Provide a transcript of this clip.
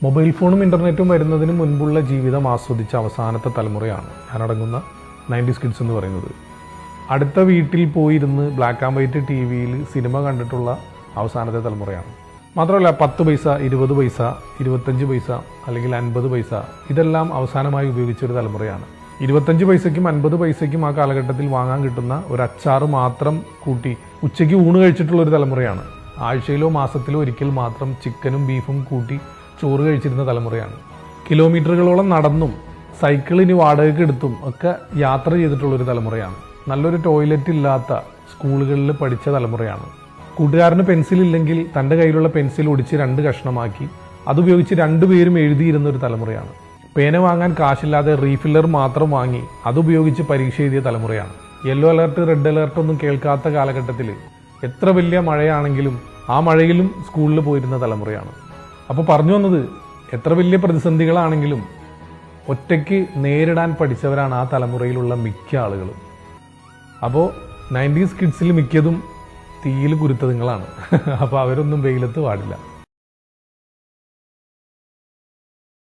Mobile ഫോണും ഇൻ്റർനെറ്റും വരുന്നതിന് മുൻപുള്ള ജീവിതം ആസ്വദിച്ച അവസാനത്തെ തലമുറയാണ് ഞാനടങ്ങുന്ന 90s കിഡ്സ് എന്ന് പറയുന്നത്. അടുത്ത വീട്ടിൽ പോയിരുന്ന് ബ്ലാക്ക് ആൻഡ് വൈറ്റ് ടി വിയിൽ സിനിമ കണ്ടിട്ടുള്ള അവസാനത്തെ തലമുറയാണ്. മാത്രമല്ല 10 പൈസ, 20 പൈസ, 25 പൈസ അല്ലെങ്കിൽ 50 പൈസ ഇതെല്ലാം അവസാനമായി ഉപയോഗിച്ചൊരു തലമുറയാണ്. 25 പൈസയ്ക്കും 50 പൈസയ്ക്കും ആ കാലഘട്ടത്തിൽ വാങ്ങാൻ കിട്ടുന്ന ഒരു അച്ചാറ് മാത്രം കൂട്ടി ഉച്ചയ്ക്ക് ഊണ് കഴിച്ചിട്ടുള്ളൊരു തലമുറയാണ്. ആഴ്ചയിലോ മാസത്തിലോ ഒരിക്കൽ മാത്രം ചിക്കനും ബീഫും കൂട്ടി ചോറ് കഴിച്ചിരുന്ന തലമുറയാണ്. കിലോമീറ്ററുകളോളം നടന്നും സൈക്കിളിന് വാടകയ്ക്ക് എടുത്തും ഒക്കെ യാത്ര ചെയ്തിട്ടുള്ളൊരു തലമുറയാണ്. നല്ലൊരു ടോയ്ലറ്റ് ഇല്ലാത്ത സ്കൂളുകളിൽ പഠിച്ച തലമുറയാണ്. കൂട്ടുകാരന് പെൻസിലില്ലെങ്കിൽ തൻ്റെ കയ്യിലുള്ള പെൻസിൽ ഒടിച്ച് 2 കഷ്ണമാക്കി അതുപയോഗിച്ച് 2 പേരും എഴുതിയിരുന്ന ഒരു തലമുറയാണ്. പേന വാങ്ങാൻ കാശില്ലാതെ റീഫില്ലർ മാത്രം വാങ്ങി അതുപയോഗിച്ച് പരീക്ഷ എഴുതിയ തലമുറയാണ്. യെല്ലോ അലർട്ട്, റെഡ് അലർട്ട് ഒന്നും കേൾക്കാത്ത കാലഘട്ടത്തിൽ എത്ര വലിയ മഴയാണെങ്കിലും ആ മഴയിലും സ്കൂളിൽ പോയിരുന്ന തലമുറയാണ്. അപ്പോൾ പറഞ്ഞു വന്നത്, എത്ര വലിയ പ്രതിസന്ധികളാണെങ്കിലും ഒറ്റയ്ക്ക് നേരിടാൻ പഠിച്ചവരാണ് ആ തലമുറയിലുള്ള മിക്ക ആളുകളും. അപ്പോൾ 90s കിഡ്സിൽ മിക്കതും തീയിൽ കുരുത്തതുങ്ങളാണ്. അപ്പോൾ അവരൊന്നും വെയിലത്ത് പാടില്ല.